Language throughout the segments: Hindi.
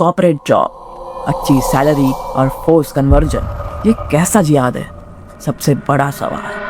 कॉर्पोरेट जॉब, अच्छी सैलरी और फोर्स कन्वर्जन, ये कैसा जिहाद है? सबसे बड़ा सवाल।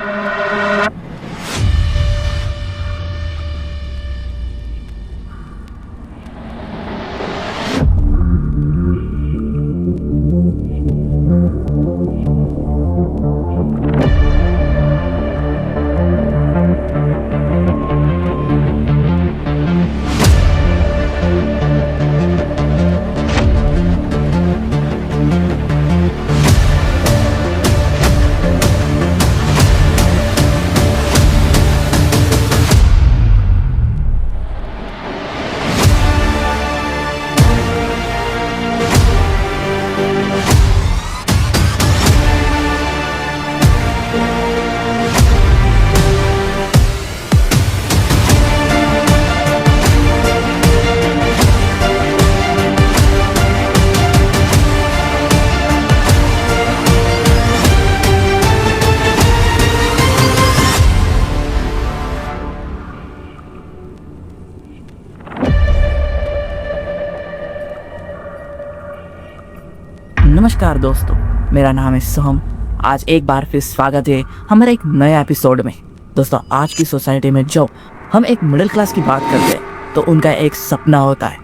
नमस्कार दोस्तों, मेरा नाम है सोहम। आज एक बार फिर स्वागत है हमारे एक नए एपिसोड में। दोस्तों, आज की सोसाइटी में जो हम एक मिडिल क्लास की बात करते हैं तो उनका एक सपना होता है,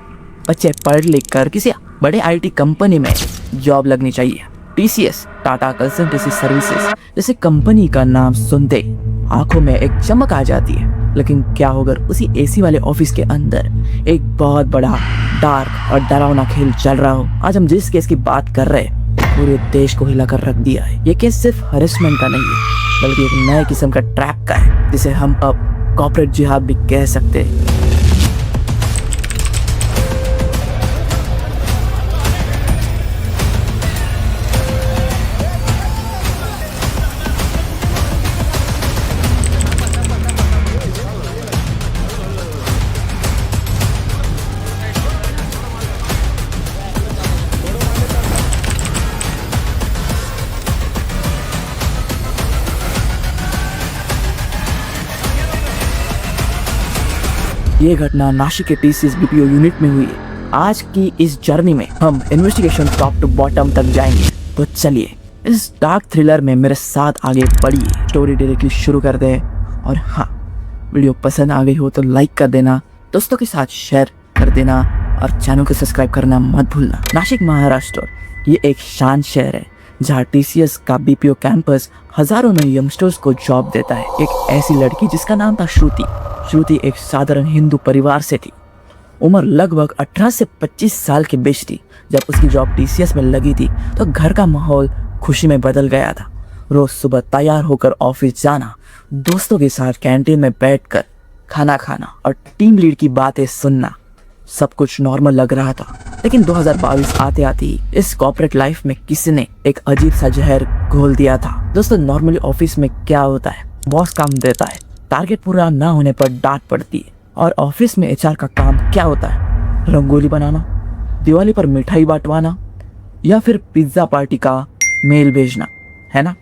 बच्चे पढ़ लिख कर किसी बड़े आईटी कंपनी में जॉब लगनी चाहिए। टीसीएस, टाटा कंसल्टेंसी सर्विसेज जैसे कंपनी का नाम सुनते आंखों में एक चमक आ जाती है। लेकिन क्या होगा उसी एसी वाले ऑफिस के अंदर एक बहुत बड़ा डार्क और डरावना खेल चल रहा हो। आज हम जिस केस की बात कर रहे हैं पूरे देश को हिला कर रख दिया है। ये केस सिर्फ हरेसमेंट का नहीं है, बल्कि एक नए किस्म का ट्रैप का है, जिसे हम अब कॉर्पोरेट जिहाद भी कह सकते हैं। ये घटना नासिक के टीसीएस बीपीओ यूनिट में हुई है। आज की इस जर्नी में हम इन्वेस्टिगेशन टॉप टू बॉटम तक जाएंगे। तो चलिए इस डार्क थ्रिलर में मेरे साथ आगे बढ़िए। स्टोरी डायरेक्टली शुरू कर दें। और हाँ, वीडियो पसंद आ गई हो तो लाइक कर देना, दोस्तों के साथ शेयर कर देना और चैनल को सब्सक्राइब करना मत भूलना। नासिक महाराष्ट्र ये एक शांत शहर है जहाँ टीसीएस का बीपीओ कैंपस हजारों नए यंगस्टर्स को जॉब देता है। एक ऐसी लड़की जिसका नाम था श्रुति एक साधारण हिंदू परिवार से थी। उम्र लगभग 18 से 25 साल के बीच थी। जब उसकी जॉब टीसीएस में लगी थी तो घर का माहौल खुशी में बदल गया था। रोज सुबह तैयार होकर ऑफिस जाना, दोस्तों के साथ कैंटीन में बैठकर खाना खाना और टीम लीड की बातें सुनना, सब कुछ नॉर्मल लग रहा था। लेकिन 2022 आते आते ही इस कॉर्पोरेट लाइफ में किसी ने एक अजीब सा जहर घोल दिया था। दोस्तों, नॉर्मली ऑफिस में क्या होता है, बॉस काम देता है, टारगेट पूरा ना होने पर डांट पड़ती है। और ऑफिस में एचआर का काम क्या होता है, रंगोली बनाना, दिवाली पर मिठाई बांटवाना या फिर पिज्जा पार्टी का मेल भेजना, है ना।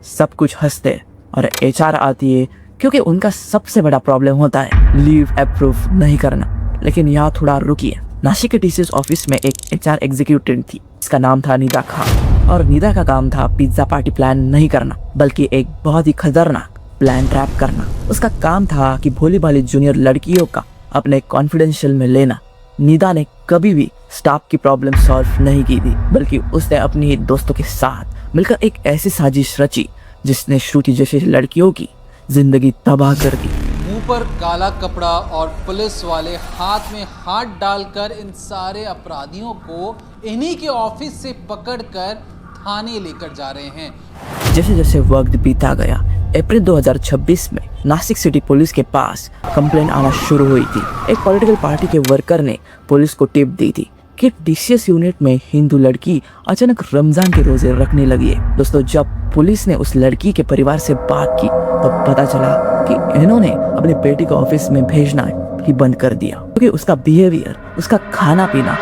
सब कुछ हंसते हैं और एचआर आती है क्योंकि उनका सबसे बड़ा प्रॉब्लम होता है लीव अप्रूव नहीं करना। लेकिन यहाँ थोड़ा रुकिए। नासिक के टीसीएस ऑफिस में एक एचआर एग्जीक्यूटिव थी, इसका नाम था निदा खान। और निदा का काम था पिज्जा पार्टी प्लान नहीं करना, बल्कि एक बहुत ही खतरनाक प्लान ट्रैप करना। उसका काम था कि भोली भाली जूनियर लड़कियों का अपने कॉन्फिडेंशियल में लेना। निदा ने कभी भी स्टाफ की प्रॉब्लम सॉल्व नहीं की थी, बल्कि उसने अपनी ही दोस्तों के साथ मिलकर एक ऐसी साजिश रची जिसने श्रुति जैसी लड़कियों की जिंदगी तबाह कर दी। मुंह पर काला कपड़ा और पुलिस वाले हाथ में हाथ डालकर इन सारे अपराधियों को इन्हीं के ऑफिस से पकड़कर थाने लेकर जा रहे हैं। जैसे जैसे वक्त बीता गया, अप्रैल 2026 में नासिक सिटी पुलिस के पास कंप्लेंट आना शुरू हुई थी। एक पॉलिटिकल पार्टी के वर्कर ने पुलिस को टिप दी थी कि टीसीएस यूनिट में हिंदू लड़की अचानक रमजान के रोजे रखने लगी है। दोस्तों, जब पुलिस ने उस लड़की के परिवार से बात की तो पता चला कि इन्होंने अपने बेटी को ऑफिस में भेजना ही बंद कर दिया, क्योंकि उसका बिहेवियर, उसका खाना पीना,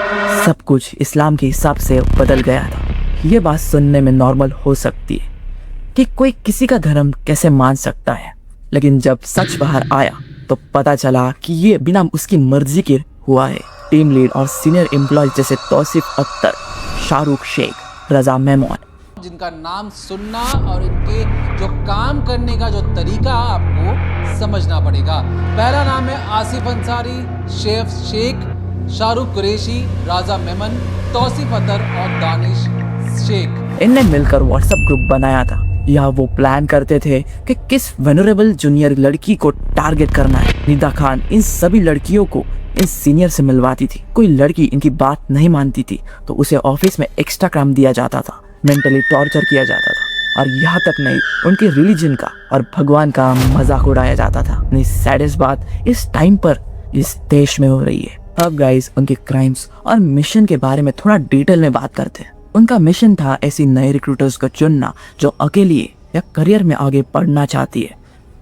सब कुछ इस्लाम के हिसाब से बदल गया था। ये बात सुनने में नॉर्मल हो सकती है कि कोई किसी का धर्म कैसे मान सकता है, लेकिन जब सच बाहर आया तो पता चला कि ये बिना उसकी मर्जी के हुआ है। टीम लीड और सीनियर एम्प्लॉय जैसे तौसीफ अख्तर, शाहरुख शेख, रजा मेमन, जिनका नाम सुनना और इनके जो काम करने का जो तरीका आपको समझना पड़ेगा। पहला नाम है आसिफ अंसारी, शेफ शेख, शाहरुख कुरैशी, राजा मेमन, तौसीफ अख्तर और दानिश शेख। इनने मिलकर व्हाट्सएप ग्रुप बनाया था। यह वो प्लान करते थे कि किस वेनरेबल जूनियर लड़की को टारगेट करना है। निदा खान इन सभी लड़कियों को इन सीनियर से मिलवाती थी। कोई लड़की इनकी बात नहीं मानती थी तो उसे ऑफिस में एक्स्ट्रा काम दिया जाता था, मेंटली टॉर्चर किया जाता था और यहाँ तक नहीं, उनके रिलीजन का और भगवान का मजाक उड़ाया जाता था। सैडेस्ट बात इस टाइम पर इस देश में हो रही है। अब गाइस उनके क्राइम्स और मिशन के बारे में थोड़ा डिटेल में बात करते हैं। उनका मिशन था ऐसी नए रिक्रूटर्स को चुनना जो अकेली या करियर में आगे बढ़ना चाहती है,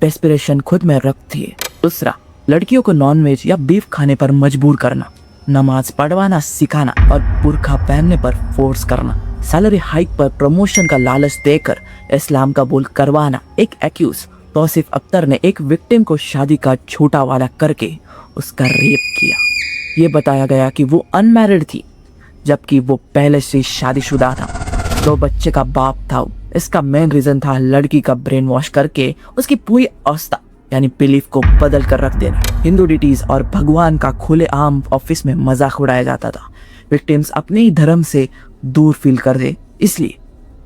एस्पिरेशन खुद में रखती है। दूसरा, लड़कियों को नॉनवेज या बीफ खाने पर मजबूर करना, नमाज पढ़वाना सिखाना और बुर्का पहनने पर फोर्स करना, सैलरी हाइक पर प्रमोशन का लालच देकर इस्लाम कबूल करवाना। एक एक्यूज तौसीफ अख्तर ने एक विक्टिम को शादी का छोटा वादा करके उसका रेप किया। ये बताया गया कि वो अनमैरिड थी जबकि वो पहले से शादीशुदा था, 2 बच्चे का बाप था। इसका मेन रीजन था लड़की का ब्रेन वॉश करके उसकी पूरी अवस्था यानी बिलीफ को बदल कर रख देना। हिंदू डिटीज और भगवान का खुले आम ऑफिस में मजाक उड़ाया जाता था। विक्टिम्स अपने ही धर्म से दूर फील कर दे, इसलिए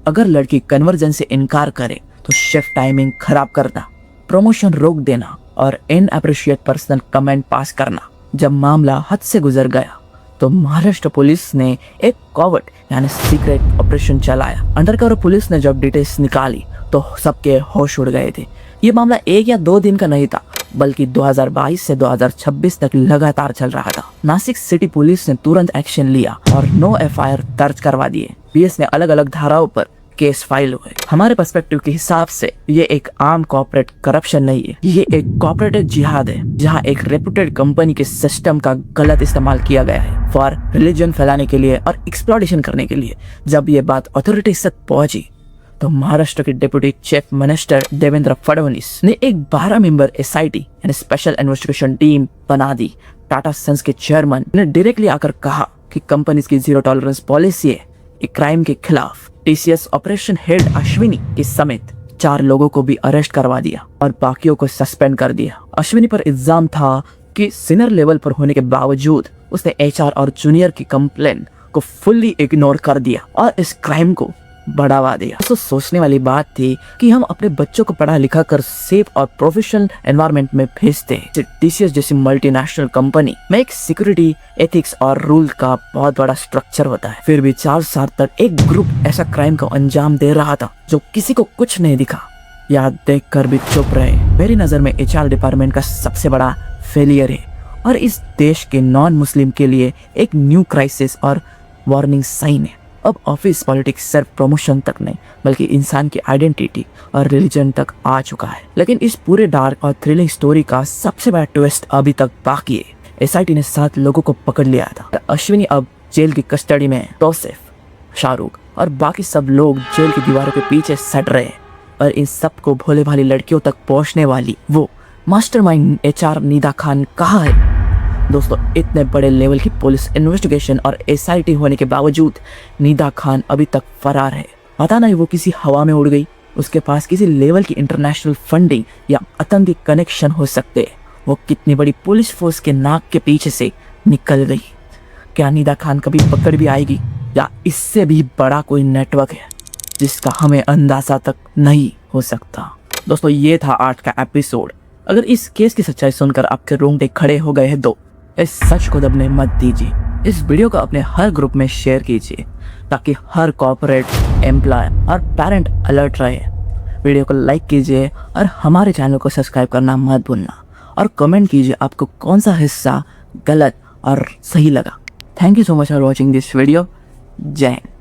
अगर लड़की कन्वर्जन से इनकार करे तो शिफ्ट टाइमिंग खराब करना, प्रमोशन रोक देना और इनअप्रिशिएट पर्सनल कमेंट पास करना। जब मामला हद से गुजर गया तो महाराष्ट्र पुलिस ने एक कॉवर्ट यानी सीक्रेट ऑपरेशन चलाया। अंडरकवर पुलिस ने जब डिटेल्स निकाली तो सबके होश उड़ गए थे। ये मामला 1 या 2 दिन का नहीं था बल्कि 2022 से 2026 तक लगातार चल रहा था। नासिक सिटी पुलिस ने तुरंत एक्शन लिया और 9 FIR दर्ज करवा दिए। PS ने अलग अलग धाराओं पर केस फाइल हुए। हमारे पर्सपेक्टिव के हिसाब से ये एक आम कॉर्पोरेट करप्शन नहीं है, ये एक कॉर्पोरेट जिहाद है जहाँ एक रेपुटेड कंपनी के सिस्टम का गलत इस्तेमाल किया गया है फॉर रिलीजन फैलाने के लिए और एक्सप्लॉइटेशन करने के लिए। जब ये बात अथॉरिटीज तक पहुंची तो महाराष्ट्र के deputy chief minister Devendra Fadnavis ने एक 12 मेंबर SIT यानी स्पेशल इन्वेस्टिगेशन टीम बना दी। टाटा सन्स के चेयरमैन ने डायरेक्टली आकर कहा कि कंपनी की 0 टॉलरेंस पॉलिसी है एक क्राइम के खिलाफ। TCS ऑपरेशन हेड अश्विनी के समेत 4 लोगों को भी अरेस्ट करवा दिया और बाकियों को सस्पेंड कर दिया। अश्विनी पर इल्जाम था कि सीनियर लेवल पर होने के बावजूद उसने HR और जूनियर की कंप्लेंट को फुल्ली इग्नोर कर दिया और इस क्राइम को बढ़ावा दिया। तो सोचने वाली बात थी कि हम अपने बच्चों को पढ़ा लिखा कर सेफ और प्रोफेशनल एनवायरनमेंट में भेजते हैं। TCS जैसी मल्टीनेशनल कंपनी में एक सिक्योरिटी, एथिक्स और रूल का बहुत बड़ा स्ट्रक्चर होता है। फिर भी 4 साल तक एक ग्रुप ऐसा क्राइम को अंजाम दे रहा था जो किसी को कुछ नहीं दिखा या देख कर भी चुप रहे। मेरी नजर में HR डिपार्टमेंट का सबसे बड़ा फेलियर है और इस देश के नॉन मुस्लिम के लिए एक न्यू क्राइसिस और वार्निंग साइन है। अब ऑफिस पॉलिटिक्स सिर्फ प्रमोशन तक नहीं बल्कि इंसान की आइडेंटिटी और रिलीजन तक आ चुका है। लेकिन इस पूरे डार्क और थ्रिलिंग स्टोरी का सबसे बड़ा ट्विस्ट अभी तक बाकी है। SIT ने 7 लोगों को पकड़ लिया था। अश्विनी अब जेल की कस्टडी में है। तौसीफ, शाहरुख और बाकी सब लोग जेल की दीवारों के पीछे सट रहे हैं और इन सब को भोले भाली लड़कियों तक पहुंचने वाली वो मास्टरमाइंड HR निदा खान कहाँ है? दोस्तों, इतने बड़े लेवल की पुलिस इन्वेस्टिगेशन और SIT होने के बावजूद निदा खान अभी तक फरार है। पता नहीं वो किसी हवा में उड़ गई, उसके पास किसी लेवल की इंटरनेशनल फंडिंग या आतंकी कनेक्शन हो सकते हैं। वो कितनी बड़ी पुलिस फोर्स के नाक के पीछे से निकल गई। क्या निदा खान कभी पकड़ भी आएगी या इससे भी बड़ा कोई नेटवर्क है जिसका हमें अंदाजा तक नहीं हो सकता? दोस्तों, ये था आज का एपिसोड। अगर इस केस की सच्चाई सुनकर आपके रोंगटे खड़े हो गए हैं तो इस सच को दबने मत दीजिए। इस वीडियो को अपने हर ग्रुप में शेयर कीजिए ताकि हर कॉर्पोरेट एम्प्लॉय और पेरेंट अलर्ट रहे। वीडियो को लाइक कीजिए और हमारे चैनल को सब्सक्राइब करना मत भूलना और कमेंट कीजिए आपको कौन सा हिस्सा गलत और सही लगा। Thank you so much for watching this video. जय हिंद।